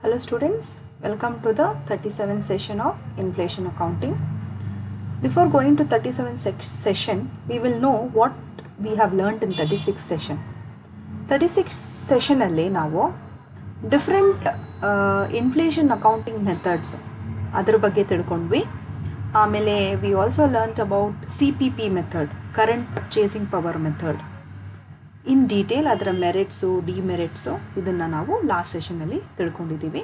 Hello students, welcome to the 37th session of Inflation Accounting. Before going to 37th session, we will know what we have learnt in 36th session. 36th session alli ನಾವು different inflation accounting methods ಅದರ ಬಗ್ಗೆ ತಿಳ್ಕೊಂಡ್ವಿ. ಆಮೇಲೆ we also learnt about CPP method, current purchasing power method. In detail ಅದರ ಮೆರಿಟ್ಸು ಡಿಮೆರಿಟ್ಸು ಇದನ್ನು ನಾವು last ಸೆಷನಲ್ಲಿ ತಿಳ್ಕೊಂಡಿದ್ದೀವಿ.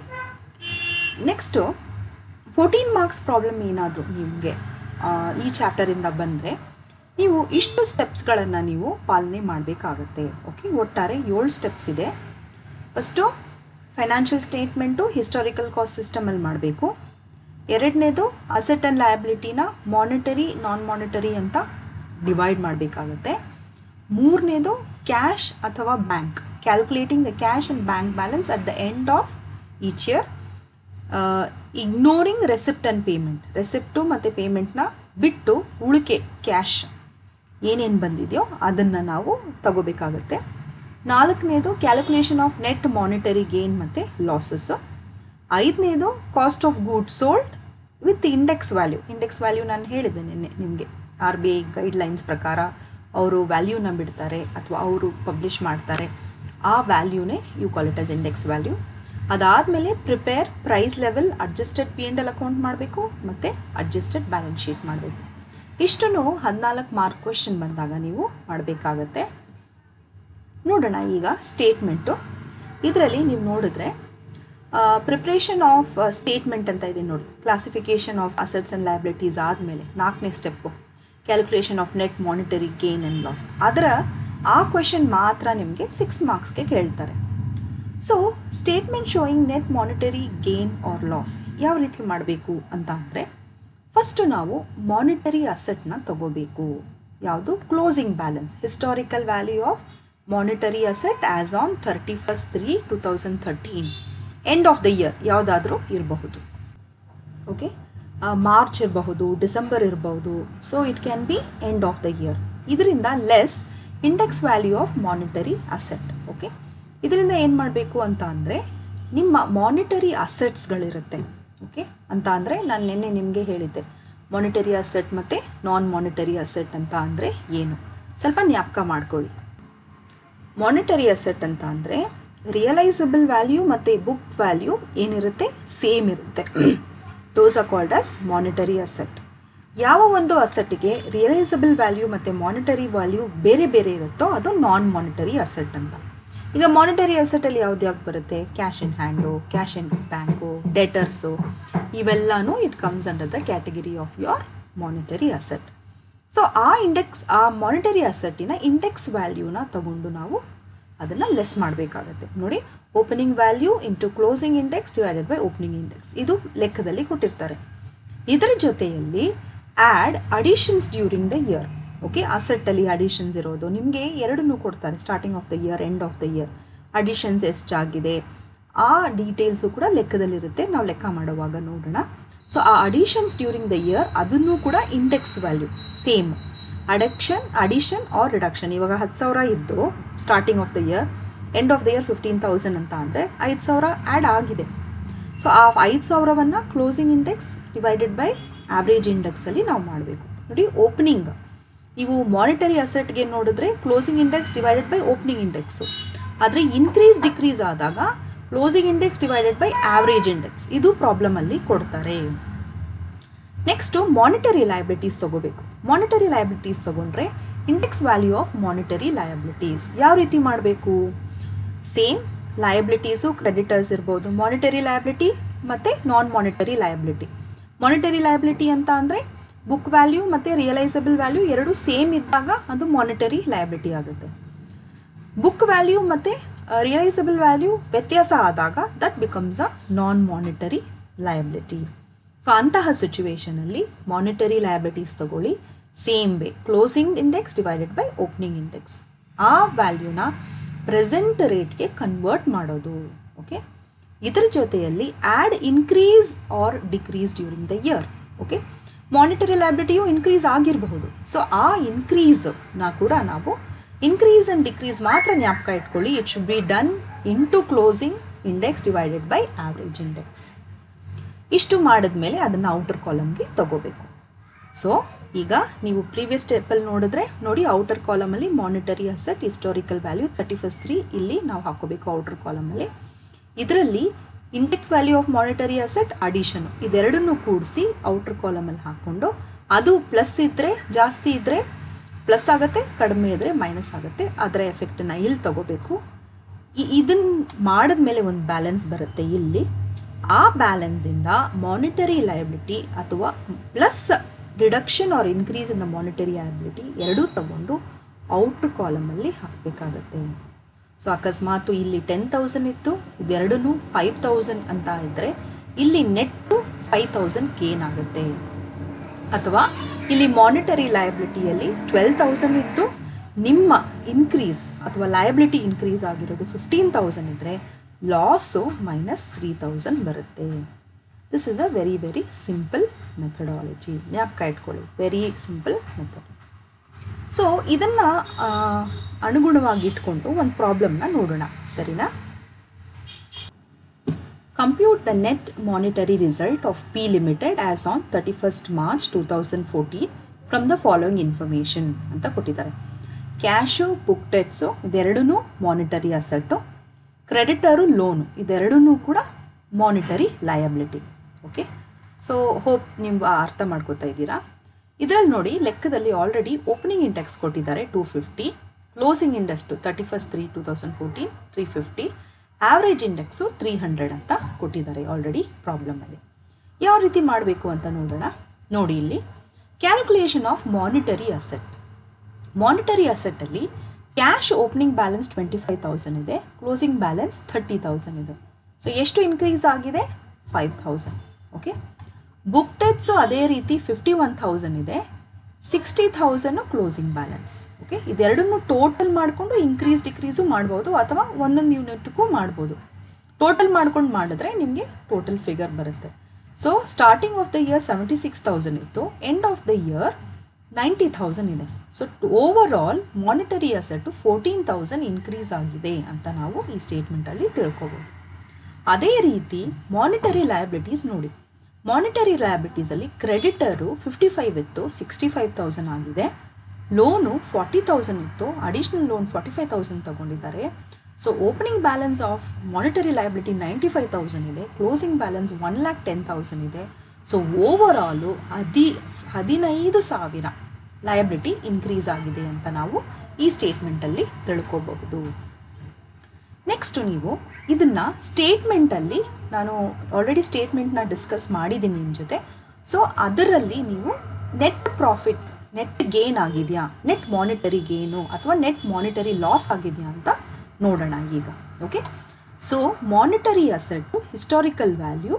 Next 14 marks problem ಏನಾದರೂ ನಿಮಗೆ ಈ ಚಾಪ್ಟರಿಂದ ಬಂದರೆ ನೀವು ಇಷ್ಟು ಸ್ಟೆಪ್ಸ್ಗಳನ್ನು ನೀವು ಪಾಲನೆ ಮಾಡಬೇಕಾಗತ್ತೆ. ಓಕೆ, ಒಟ್ಟಾರೆ 7 ಸ್ಟೆಪ್ಸ್ ಇದೆ. First financial statement historical cost ಸಿಸ್ಟಮಲ್ಲಿ ಮಾಡಬೇಕು. ಎರಡನೇದು ಅಸೆಟ್ ಆ್ಯಂಡ್ ಲಯಬಿಲಿಟಿನ ಮಾನಿಟರಿ ನಾನ್ ಮಾನಿಟರಿ ಅಂತ ಡಿವೈಡ್ ಮಾಡಬೇಕಾಗತ್ತೆ. ಮೂರನೇದು ಕ್ಯಾಶ್ ಅಥವಾ bank, calculating the cash and bank balance at the end of each year, ignoring receipt and payment, receipt ಮತ್ತು ಪೇಮೆಂಟ್ನ ಬಿಟ್ಟು ಉಳಿಕೆ ಕ್ಯಾಶ್ ಏನೇನು ಬಂದಿದೆಯೋ ಅದನ್ನು ನಾವು ತಗೋಬೇಕಾಗತ್ತೆ. ನಾಲ್ಕನೇದು calculation of net monetary gain ಮತ್ತು ಲಾಸಸ್ಸು. ಐದನೇದು cost of goods sold with index value. Index value ನಾನು ಹೇಳಿದೆ ನಿಮಗೆ, RBI ಗೈಡ್ಲೈನ್ಸ್ ಪ್ರಕಾರ ಅವರು ವ್ಯಾಲ್ಯೂನ ಬಿಡ್ತಾರೆ ಅಥವಾ ಅವರು ಪಬ್ಲಿಷ್ ಮಾಡ್ತಾರೆ, ಆ ವ್ಯಾಲ್ಯೂನೇ you call it as index value. ಅದಾದಮೇಲೆ prepare price level, adjusted P&L account ಮಾಡಬೇಕು ಮತ್ತು ಅಡ್ಜಸ್ಟೆಡ್ ಬ್ಯಾಲೆನ್ಸ್ ಶೀಟ್ ಮಾಡಬೇಕು. ಇಷ್ಟನ್ನು 14 ಮಾರ್ಕ್ ಕ್ವೆಶ್ಚನ್ ಬಂದಾಗ ನೀವು ಮಾಡಬೇಕಾಗತ್ತೆ. ನೋಡೋಣ ಈಗ ಸ್ಟೇಟ್ಮೆಂಟು. ಇದರಲ್ಲಿ ನೀವು ನೋಡಿದ್ರೆ ಪ್ರಿಪ್ರೇಷನ್ ಆಫ್ ಸ್ಟೇಟ್ಮೆಂಟ್ ಅಂತ ಇದೆ ನೋಡಿ. Classification of assets and liabilities ಆದಮೇಲೆ 4ನೇ step calculation of net monetary gain and loss. ಅದರ ಆ ಕ್ವೆಶನ್ ಮಾತ್ರ ನಿಮಗೆ 6 ಮಾರ್ಕ್ಸ್ಗೆ ಕೇಳ್ತಾರೆ. So statement showing net monetary gain R loss ಯಾವ ರೀತಿ ಮಾಡಬೇಕು ಅಂತ ಅಂದರೆ, ಫಸ್ಟು ನಾವು ಮಾನಿಟರಿ ಅಸೆಟ್ನ ತಗೋಬೇಕು. ಯಾವುದು? Closing balance, historical value of monetary asset as on 31/3/2013, end of the year ಯಾವುದಾದ್ರೂ ಇರಬಹುದು. ಓಕೆ, ಮಾರ್ಚ್ ಇರಬಹುದು, ಡಿಸೆಂಬರ್ ಇರಬಹುದು. So it can be end of the year. ಇದರಿಂದ less index value of monetary asset. Okay, ಇದರಿಂದ ಏನು ಮಾಡಬೇಕು ಅಂತ ಅಂದರೆ, ನಿಮ್ಮ ಮಾನಿಟರಿ ಅಸೆಟ್ಸ್ಗಳಿರುತ್ತೆ. ಓಕೆ, ಅಂತ ಅಂದರೆ ನಾನು ನಿನ್ನೆ ನಿಮಗೆ ಹೇಳಿದ್ದೆ ಮಾನಿಟರಿ ಅಸೆಟ್ ಮತ್ತು ನಾನ್ ಮಾನಿಟರಿ ಅಸೆಟ್ ಅಂತ ಅಂದರೆ ಏನು, ಸ್ವಲ್ಪ ಜ್ಞಾಪಕ ಮಾಡ್ಕೊಳ್ಳಿ. ಮಾನಿಟರಿ ಅಸೆಟ್ ಅಂತ ಅಂದರೆ ರಿಯಲೈಸಬಲ್ ವ್ಯಾಲ್ಯೂ ಮತ್ತು ಬುಕ್ ವ್ಯಾಲ್ಯೂ ಏನಿರುತ್ತೆ ಸೇಮ್ ಇರುತ್ತೆ. those are called as monetary asset. ಯಾವ ಒಂದು ಅಸೆಟ್ಗೆ ರಿಯಲೈಸಬಲ್ ವ್ಯಾಲ್ಯೂ ಮತ್ತು ಮಾನಿಟರಿ ವ್ಯಾಲ್ಯೂ ಬೇರೆ ಬೇರೆ ಇರುತ್ತೋ ಅದು ನಾನ್ ಮಾನಿಟರಿ ಅಸೆಟ್ ಅಂತ. ಈಗ ಮಾನಿಟರಿ ಅಸೆಟಲ್ಲಿ ಯಾವ್ದು ಬರುತ್ತೆ? Cash in hand, cash in bank, debtors, ಇವೆಲ್ಲನೂ it comes under the category of your monetary asset. So ಆ ಮಾನಿಟರಿ ಅಸೆಟ್ಟಿನ ಇಂಡೆಕ್ಸ್ ವ್ಯಾಲ್ಯೂನ ತಗೊಂಡು ನಾವು ಅದನ್ನು ಲೆಸ್ ಮಾಡಬೇಕಾಗತ್ತೆ. ನೋಡಿ, opening value into closing index divided by opening index, ಇದು ಲೆಕ್ಕದಲ್ಲಿ ಕೊಟ್ಟಿರ್ತಾರೆ. ಇದರ ಜೊತೆಯಲ್ಲಿ add additions during the year. Okay, ಅಸೆಟ್ಟಲ್ಲಿ ಅಡಿಷನ್ಸ್ ಇರೋದು ನಿಮಗೆ ಎರಡನ್ನೂ ಕೊಡ್ತಾರೆ, starting of the year, end of the year. Additions ಎಷ್ಟಾಗಿದೆ ಆ ಡೀಟೇಲ್ಸು ಕೂಡ ಲೆಕ್ಕದಲ್ಲಿರುತ್ತೆ, ನಾವು ಲೆಕ್ಕ ಮಾಡುವಾಗ ನೋಡೋಣ. ಸೊ ಆ ಅಡಿಷನ್ಸ್ ಡ್ಯೂರಿಂಗ್ ದ ಇಯರ್ ಅದನ್ನು ಕೂಡ index value same. Addition or reduction, ಇವಾಗ 10,000 ಇದ್ದು starting of the year, end of the year 15,000 ಅಂತ ಅಂದರೆ 5,000 ಆ್ಯಡ್ ಆಗಿದೆ. ಸೊ ಆ 5,000ವನ್ನು closing index divided by average ಇಂಡೆಕ್ಸಲ್ಲಿ ನಾವು ಮಾಡಬೇಕು. ನೋಡಿ, ಓಪನಿಂಗ್ ನೀವು ಮಾನಿಟರಿ ಅಸೆಟ್ಗೆ ನೋಡಿದ್ರೆ closing index divided by opening index, ಆದರೆ ಇನ್ಕ್ರೀಸ್ ಡಿಕ್ರೀಸ್ ಆದಾಗ closing index divided by average index, ಇದು ಪ್ರಾಬ್ಲಮಲ್ಲಿ ಕೊಡ್ತಾರೆ. ನೆಕ್ಸ್ಟು ಮಾನಿಟರಿ ಲಯಬಿಲಿಟೀಸ್ ತಗೋಬೇಕು. ಮಾನಿಟರಿ ಲಯಬಿಲಿಟೀಸ್ ತಗೊಂಡ್ರೆ index value of monetary liabilities ಯಾವ ರೀತಿ ಮಾಡಬೇಕು? ಸೇಮ್ ಲಯಬಿಲಿಟೀಸು ಕ್ರೆಡಿಟರ್ಸ್ ಇರ್ಬೋದು, ಮಾನಿಟರಿ ಲಯಬಿಲಿಟಿ ಮತ್ತು ನಾನ್ ಮಾನಿಟರಿ ಲಯಬಿಲಿಟಿ. ಮಾನಿಟರಿ ಲಯಬಿಲಿಟಿ ಅಂತ ಅಂದರೆ ಬುಕ್ ವ್ಯಾಲ್ಯೂ ಮತ್ತು ರಿಯಲೈಸಬಲ್ ವ್ಯಾಲ್ಯೂ ಎರಡು ಸೇಮ್ ಇದ್ದಾಗ ಅದು ಮಾನಿಟರಿ ಲಯಬಿಲಿಟಿ ಆಗುತ್ತೆ. ಬುಕ್ ವ್ಯಾಲ್ಯೂ ಮತ್ತು ರಿಯಲೈಸಬಲ್ ವ್ಯಾಲ್ಯೂ ವ್ಯತ್ಯಾಸ ಆದಾಗ that becomes a non monetary liability. So ಅಂತಹ ಸಿಚುವೇಷನಲ್ಲಿ ಮಾನಿಟರಿ ಲಯಬಿಲಿಟೀಸ್ ತಗೊಳ್ಳಿ, same way closing index divided by opening index, ಆ ವ್ಯಾಲ್ಯೂನ ಪ್ರೆಸೆಂಟ್ ರೇಟ್ಗೆ ಕನ್ವರ್ಟ್ ಮಾಡೋದು. ಓಕೆ, ಇದರ ಜೊತೆಯಲ್ಲಿ add increase or decrease during the year. Okay, monetary ಲಯಬಿಲಿಟಿಯು increase ಆಗಿರಬಹುದು. ಸೊ ಆ ಇನ್ಕ್ರೀಸ್ನ ಕೂಡ ನಾವು ಇನ್ಕ್ರೀಸ್ ಆ್ಯಂಡ್ ಡಿಕ್ರೀಸ್ ಮಾತ್ರ ಜ್ಞಾಪಕ ಇಟ್ಕೊಳ್ಳಿ. It should be done into closing index divided by average index. ಇಷ್ಟು ಮಾಡಿದ್ಮೇಲೆ ಅದನ್ನು ಔಟರ್ ಕಾಲಮ್ಗೆ ತಗೋಬೇಕು. ಸೊ ಈಗ ನೀವು ಪ್ರೀವಿಯಸ್ ಸ್ಟೆಪ್ಪಲ್ಲಿ ನೋಡಿದ್ರೆ ನೋಡಿ, ಔಟರ್ ಕಾಲಮಲ್ಲಿ ಮಾನಿಟರಿ ಅಸೆಟ್ ಹಿಸ್ಟಾರಿಕಲ್ ವ್ಯಾಲ್ಯೂ 31/3 ಇಲ್ಲಿ ನಾವು ಹಾಕೋಬೇಕು ಔಟರ್ ಕಾಲಮಲ್ಲಿ. ಇದರಲ್ಲಿ index value of monetary asset addition ಇದೆರಡನ್ನೂ ಕೂಡಿಸಿ ಔಟರ್ ಕಾಲಮಲ್ಲಿ ಹಾಕ್ಕೊಂಡು ಅದು ಪ್ಲಸ್ ಇದ್ದರೆ ಜಾಸ್ತಿ ಇದ್ದರೆ ಪ್ಲಸ್ ಆಗುತ್ತೆ, ಕಡಿಮೆ ಇದ್ದರೆ ಮೈನಸ್ ಆಗುತ್ತೆ, ಅದರ ಎಫೆಕ್ಟನ್ನು ಇಲ್ಲಿ ತಗೋಬೇಕು. ಇದನ್ನು ಮಾಡಿದ್ಮೇಲೆ ಒಂದು ಬ್ಯಾಲೆನ್ಸ್ ಬರುತ್ತೆ ಇಲ್ಲಿ. ಆ ಬ್ಯಾಲೆನ್ಸಿಂದ ಮಾನಿಟರಿ ಲಯಬಿಲಿಟಿ ಅಥವಾ plus reduction or increase in the monetary liability ಎರಡೂ ತಗೊಂಡು ಔಟರ್ ಕಾಲಮಲ್ಲಿ ಹಾಕಬೇಕಾಗತ್ತೆ. ಸೊ ಅಕಸ್ಮಾತು ಇಲ್ಲಿ 10,000 ಇತ್ತು, ಇದೆರಡೂ 5,000 ಅಂತ ಇದ್ದರೆ ಇಲ್ಲಿ ನೆಟ್ಟು 5,000 ಗೇನ್ ಆಗುತ್ತೆ. ಅಥವಾ ಇಲ್ಲಿ ಮಾನಿಟರಿ ಲಯಬಿಲಿಟಿಯಲ್ಲಿ 12,000 ಇತ್ತು, ನಿಮ್ಮ ಇನ್ಕ್ರೀಸ್ ಅಥವಾ ಲಯಬಿಲಿಟಿ ಇನ್ಕ್ರೀಸ್ ಆಗಿರೋದು 15,000 ಇದ್ದರೆ ಲಾಸು -3,000 ಬರುತ್ತೆ. This is a very very simple methodology, ಜ್ಞಾಪಕ ಇಟ್ಕೊಳ್ಳಿ, ವೆರಿ ಸಿಂಪಲ್ ಮೆಥಡ್. ಸೊ ಇದನ್ನು ಅನುಗುಣವಾಗಿ ಇಟ್ಕೊಂಡು ಒಂದು ಪ್ರಾಬ್ಲಮ್ನ ನೋಡೋಣ, ಸರಿನಾ? Compute the net monetary result of P Limited as on 31st March 2014 from the following information ಅಂತ ಕೊಟ್ಟಿದ್ದಾರೆ. ಕ್ಯಾಶು, ಬುಕ್ ಡೆಟ್ಸು ಇದೆರಡೂ ಮಾನಿಟರಿ ಅಸೆಟ್ಟು, ಕ್ರೆಡಿಟರು, ಲೋನು ಇದೆರಡೂ ಕೂಡ monetary liability. Okay, so hope ನೀವು ಅರ್ಥ ಮಾಡ್ಕೋತಾ ಇದ್ದೀರಾ. ಇದರಲ್ಲಿ ನೋಡಿ, ಲೆಕ್ಕದಲ್ಲಿ ಆಲ್ರೆಡಿ ಓಪನಿಂಗ್ ಇಂಡೆಕ್ಸ್ ಕೊಟ್ಟಿದ್ದಾರೆ 250, ಕ್ಲೋಸಿಂಗ್ ಇಂಡೆಕ್ಸ್ 31/3/2014 350, ಆವ್ರೇಜ್ ಇಂಡೆಕ್ಸು 300 ಅಂತ ಕೊಟ್ಟಿದ್ದಾರೆ ಆಲ್ರೆಡಿ ಪ್ರಾಬ್ಲಮಲ್ಲಿ. ಯಾವ ರೀತಿ ಮಾಡಬೇಕು ಅಂತ ನೋಡೋಣ. ನೋಡಿ ಇಲ್ಲಿ calculation of monetary asset. Monetary ಅಸೆಟ್ಟಲ್ಲಿ ಕ್ಯಾಶ್ ಓಪನಿಂಗ್ ಬ್ಯಾಲೆನ್ಸ್ 25,000 ಇದೆ, ಕ್ಲೋಸಿಂಗ್ ಬ್ಯಾಲೆನ್ಸ್ 30,000 ಇದೆ. ಸೊ ಎಷ್ಟು ಇನ್ಕ್ರೀಸ್ ಆಗಿದೆ? 5,000. ಓಕೆ, ಬುಕ್ ಡೆಟ್ಸು ಅದೇ ರೀತಿ 51,000 ಇದೆ, 60,000 ಕ್ಲೋಸಿಂಗ್ ಬ್ಯಾಲೆನ್ಸ್. ಓಕೆ, ಇದೆರಡನ್ನು ಟೋಟಲ್ ಮಾಡಿಕೊಂಡು ಇನ್ಕ್ರೀಸ್ ಡಿಕ್ರೀಸು ಮಾಡ್ಬೋದು ಅಥವಾ ಒಂದೊಂದು ಯೂನಿಟ್ಗೂ ಮಾಡ್ಬೋದು. ಟೋಟಲ್ ಮಾಡ್ಕೊಂಡು ಮಾಡಿದ್ರೆ ನಿಮಗೆ ಟೋಟಲ್ ಫಿಗರ್ ಬರುತ್ತೆ. So starting of the year 76,000 ಇತ್ತು, ಎಂಡ್ ಆಫ್ ದ ಇಯರ್ 90,000 ಇದೆ. So over all monetary asset 14,000 increase ಆಗಿದೆ ಅಂತ ನಾವು ಈ ಸ್ಟೇಟ್ಮೆಂಟಲ್ಲಿ ತಿಳ್ಕೊಬೋದು. ಅದೇ ರೀತಿ ಮಾನಿಟರಿ ಲಯಬಿಲಿಟೀಸ್ ನೋಡಿ, ಮಾನಿಟರಿ ಲಯಬಿಲಿಟೀಸಲ್ಲಿ ಕ್ರೆಡಿಟರು 55 ಇತ್ತು, 65,000 ಆಗಿದೆ. ಲೋನು 40,000 ಇತ್ತು, ಅಡಿಷ್ನಲ್ ಲೋನ್ 45,000 ತಗೊಂಡಿದ್ದಾರೆ. So opening balance of monetary liability 95,000 ಇದೆ, ಕ್ಲೋಸಿಂಗ್ ಬ್ಯಾಲೆನ್ಸ್ 1,10,000 ಇದೆ. ಸೊ ಓವರ್ ಆಲು 15,000 ಲಯಬಿಲಿಟಿ ಇನ್ಕ್ರೀಸ್ ಆಗಿದೆ ಅಂತ ನಾವು ಈ ಸ್ಟೇಟ್ಮೆಂಟಲ್ಲಿ ತಿಳ್ಕೋಬಹುದು. ನೆಕ್ಸ್ಟು ನೀವು ಇದನ್ನು ಸ್ಟೇಟ್ಮೆಂಟಲ್ಲಿ, ನಾನು ಆಲ್ರೆಡಿ ಸ್ಟೇಟ್ಮೆಂಟ್ನ ಡಿಸ್ಕಸ್ ಮಾಡಿದ್ದೀನಿ ನಿಮ್ಮ ಜೊತೆ. ಸೊ ಅದರಲ್ಲಿ ನೀವು ನೆಟ್ ಪ್ರಾಫಿಟ್, ನೆಟ್ ಗೇನ್ ಆಗಿದೆಯಾ, ನೆಟ್ ಮಾನಿಟರಿ ಗೇನು ಅಥವಾ ನೆಟ್ ಮಾನಿಟರಿ ಲಾಸ್ ಆಗಿದೆಯಾ ಅಂತ ನೋಡೋಣ ಈಗ. Okay, so monetary asset historical value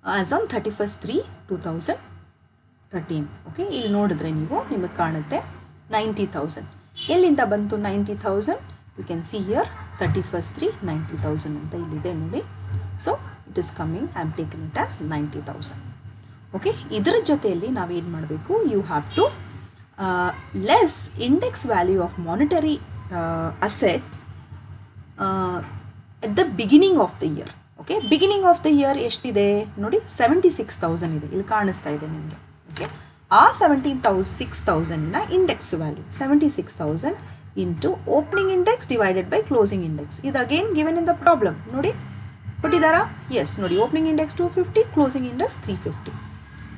as on 31/3/2013. Okay, ಇಲ್ಲಿ ನೋಡಿದ್ರೆ ನಿಮಗೆ ಕಾಣುತ್ತೆ 90,000. ಎಲ್ಲಿಂದ ಬಂತು 90,000? ಯು ಕ್ಯಾನ್ ಸಿ ಹಿಯರ್ 31/3/90,000 ಅಂತ ಇಲ್ಲಿದೆ ನೋಡಿ. So it is coming, I am taken it as 90,000. Okay, ಇದರ ಜೊತೆಯಲ್ಲಿ ನಾವೇನು ಮಾಡಬೇಕು? You have to less index value of monetary asset at the beginning of the year. Okay, beginning of the year ಎಷ್ಟಿದೆ ನೋಡಿ? 76,000 ಇದೆ, ಇಲ್ಲಿ ಕಾಣಿಸ್ತಾ ಇದೆ ನಿಮಗೆ. ಓಕೆ, ಆ 76,000ನ index value 76,000 into opening index divided by closing index. ಇದು again given in the problem ನೋಡಿ, ಕೊಟ್ಟಿದ್ದಾರಾ? ಎಸ್ ನೋಡಿ, opening index 250, closing index 350.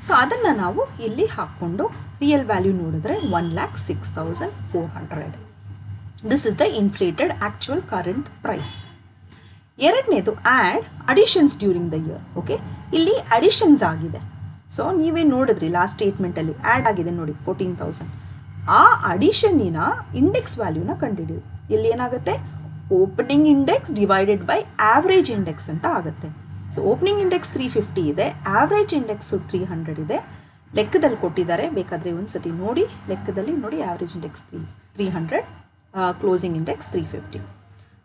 So ಅದನ್ನು ನಾವು ಇಲ್ಲಿ ಹಾಕ್ಕೊಂಡು ರಿಯಲ್ ವ್ಯಾಲ್ಯೂ ನೋಡಿದ್ರೆ 1,06,400. This is the inflated actual current price. ಎರಡನೇದು add additions during the year. Okay, ಇಲ್ಲಿ ಅಡಿಷನ್ಸ್ ಆಗಿದೆ. ಸೊ ನೀವೇ ನೋಡಿದ್ರಿ ಲಾಸ್ಟ್ ಸ್ಟೇಟ್ಮೆಂಟಲ್ಲಿ ಆ್ಯಡ್ ಆಗಿದೆ ನೋಡಿ 14,000. ಆ ಅಡಿಷನ್ನಿನ ಇಂಡೆಕ್ಸ್ ವ್ಯಾಲ್ಯೂನ ಕಂಡುಹಿಡಿಯೋದು. ಇಲ್ಲಿ ಏನಾಗುತ್ತೆ? Opening index divided by average index ಅಂತ ಆಗುತ್ತೆ. ಸೊ ಓಪನಿಂಗ್ ಇಂಡೆಕ್ಸ್ 350 ಇದೆ, ಆವ್ರೇಜ್ ಇಂಡೆಕ್ಸು 300 ಇದೆ. ಲೆಕ್ಕದಲ್ಲಿ ಕೊಟ್ಟಿದ್ದಾರೆ, ಬೇಕಾದರೆ ಒಂದು ಸತಿ ನೋಡಿ, ಲೆಕ್ಕದಲ್ಲಿ ನೋಡಿ, average index 300, closing index 350.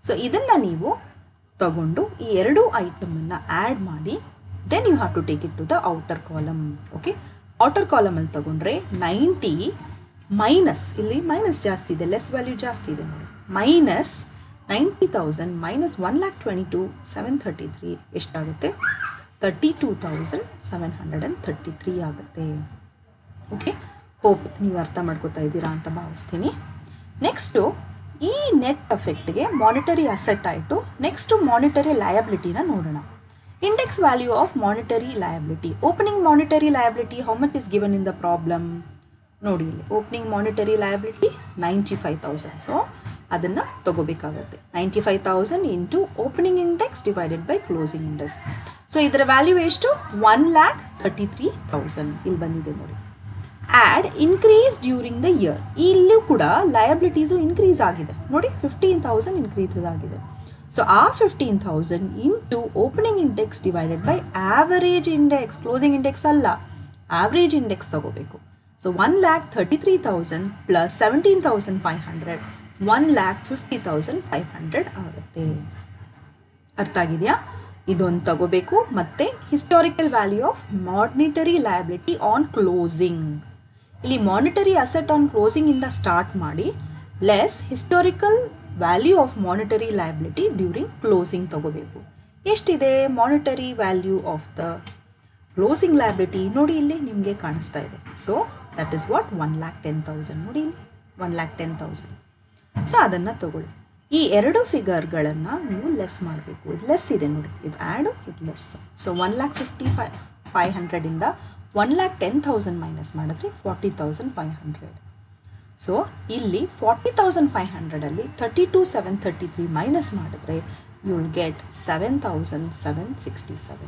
So ಇದನ್ನು ನೀವು ತಗೊಂಡು ಈ ಎರಡೂ ಐಟಮನ್ನು ಆ್ಯಡ್ ಮಾಡಿ, then you have to take it to the outer column. Okay, outer ಕಾಲಮಲ್ಲಿ ತಗೊಂಡ್ರೆ 90 ಮೈನಸ್, ಇಲ್ಲಿ ಮೈನಸ್ ಜಾಸ್ತಿ ಇದೆ, ಲೆಸ್ ವ್ಯಾಲ್ಯೂ ಜಾಸ್ತಿ ಇದೆ ನೋಡಿ, ಮೈನಸ್ 90,000 ಮೈನಸ್ 1,22,733 ಎಷ್ಟಾಗುತ್ತೆ? 32,733 ಆಗುತ್ತೆ. ಓಕೆ, ಹೋಪ್ ನೀವು ಅರ್ಥ ಮಾಡ್ಕೋತಾ ಇದ್ದೀರಾ ಅಂತ ಭಾವಿಸ್ತೀನಿ. ನೆಕ್ಸ್ಟು ಈ ನೆಟ್ ಎಫೆಕ್ಟ್ಗೆ ಮಾನಿಟರಿ ಅಸೆಟ್ ಆಯಿತು. ನೆಕ್ಸ್ಟು ಮಾನಿಟರಿ ಲಯಬಿಲಿಟಿನ ನೋಡೋಣ. Index value of monetary liability. Opening monetary liability how much is given in the problem? ನೋಡಿ ಇಲ್ಲಿ ಓಪನಿಂಗ್ ಮಾನಿಟರಿ ಲಯಬಿಲಿಟಿ 95,000. ಸೊ ಅದನ್ನು ತಗೋಬೇಕಾಗುತ್ತೆ. 95,000 into opening index divided by closing index. So ಇದರ value ಎಷ್ಟು? 1,33,000 ಇಲ್ಲಿ ಬಂದಿದೆ ನೋಡಿ. Add increase during the year. ಇಲ್ಲೂ ಕೂಡ ಲಯಬಿಲಿಟೀಸು ಇನ್ಕ್ರೀಸ್ ಆಗಿದೆ ನೋಡಿ, 15,000 ಇನ್ಕ್ರೀಸ್ ಆಗಿದೆ. ಸೊ ಆ 15,000 into opening index divided by average index, closing index ಅಲ್ಲ, ಆವರೇಜ್ ಇಂಡೆಕ್ಸ್ ತಗೋಬೇಕು. ಸೊ 1,33,000 ಪ್ಲಸ್ 17,500 1,50,500 ಆಗುತ್ತೆ. ಅರ್ಥ ಆಗಿದೆಯಾ? ಇದೊಂದು ತಗೋಬೇಕು. ಮತ್ತು historical value of monetary liability on closing. ಇಲ್ಲಿ ಮಾನಿಟರಿ ಅಸೆಟ್ ಆನ್ ಕ್ಲೋಸಿಂಗ್ ಇಂದ ಸ್ಟಾರ್ಟ್ ಮಾಡಿ less historical value of monetary liability during closing ತಗೋಬೇಕು. ಎಷ್ಟಿದೆ monetary value of the closing liability? ನೋಡಿ ಇಲ್ಲಿ ನಿಮಗೆ ಕಾಣಿಸ್ತಾ ಇದೆ. So that is what 1,10,000. ನೋಡಿ ಇಲ್ಲಿ 1,10,000. ಸೊ ಅದನ್ನು ತಗೊಳ್ಳಿ. ಈ ಎರಡು ಫಿಗರ್ಗಳನ್ನು ನೀವು ಲೆಸ್ ಮಾಡಬೇಕು. ಇದು ಲೆಸ್ ಇದೆ ನೋಡಿ, ಇದು ಆ್ಯಡು, ಇದು ಲೆಸ್. ಸೊ 1,55,500 ಇಂದ 1,10,000 ಮೈನಸ್ ಮಾಡಿದ್ರೆ 40,500. ಸೊ ಇಲ್ಲಿ 40,500ಅಲ್ಲಿ 32,733 ಮೈನಸ್ ಮಾಡಿದ್ರೆ you will get 7,767.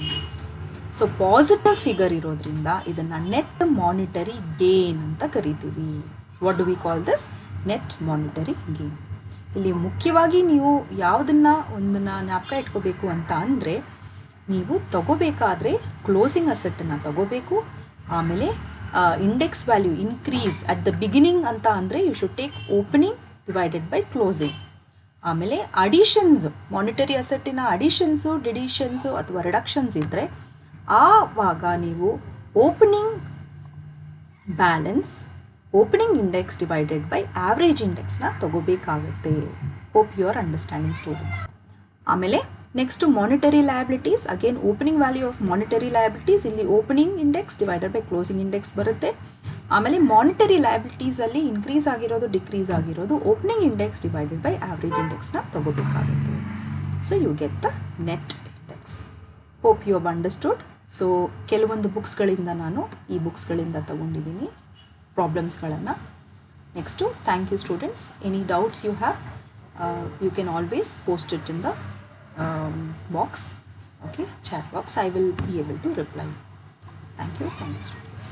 So positive figure ಇರೋದ್ರಿಂದ ಇದನ್ನು ನೆಟ್ ಮಾನಿಟರಿ ಗೇನ್ ಅಂತ ಕರಿತೀವಿ. What do we call this? Net monetary gain. ಇಲ್ಲಿ ಮುಖ್ಯವಾಗಿ ನೀವು ಯಾವುದನ್ನು ಒಂದನ್ನು ಜ್ಞಾಪಕ ಇಟ್ಕೋಬೇಕು ಅಂತ ಅಂದರೆ, ನೀವು ತಗೋಬೇಕಾದ್ರೆ ಕ್ಲೋಸಿಂಗ್ ಅಸೆಟ್ಟನ್ನು ತಗೋಬೇಕು. ಆಮೇಲೆ index value increase at the beginning ಅಂತ ಅಂದರೆ you should take opening divided by closing. ಆಮೇಲೆ ಅಡಿಷನ್ಸು, ಮಾನಿಟರಿ ಅಸೆಟ್ಟಿನ ಅಡಿಷನ್ಸು, ಡಿಡಿಷನ್ಸು ಅಥವಾ ರಿಡಕ್ಷನ್ಸ್ ಇದ್ದರೆ ಆವಾಗ ನೀವು opening balance, opening index divided by average ಇಂಡೆಕ್ಸ್ನ ತಗೋಬೇಕಾಗುತ್ತೆ. Hope you are understanding students. ಆಮೇಲೆ next monetary liabilities. Again opening value of monetary liabilities ಇಲ್ಲಿ opening index divided by closing index ಬರುತ್ತೆ. ಆಮೇಲೆ ಮಾನಿಟರಿ ಲಯಬಿಲಿಟೀಸಲ್ಲಿ ಇನ್ಕ್ರೀಸ್ ಆಗಿರೋದು, ಡಿಕ್ರೀಸ್ ಆಗಿರೋದು opening index divided by average ಇಂಡೆಕ್ಸ್ನ ತಗೋಬೇಕಾಗುತ್ತೆ. So you get the net index. Hope you have understood. So ಕೆಲವೊಂದು ಬುಕ್ಸ್ಗಳಿಂದ ನಾನು ಈ ಬುಕ್ಸ್ಗಳಿಂದ ತಗೊಂಡಿದ್ದೀನಿ ಪ್ರಾಬ್ಲಮ್ಸ್ಗಳನ್ನು. Next thank you students. Any doubts you have, you can always post it in the box, okay, chat box. I will be able to reply. Thank you students.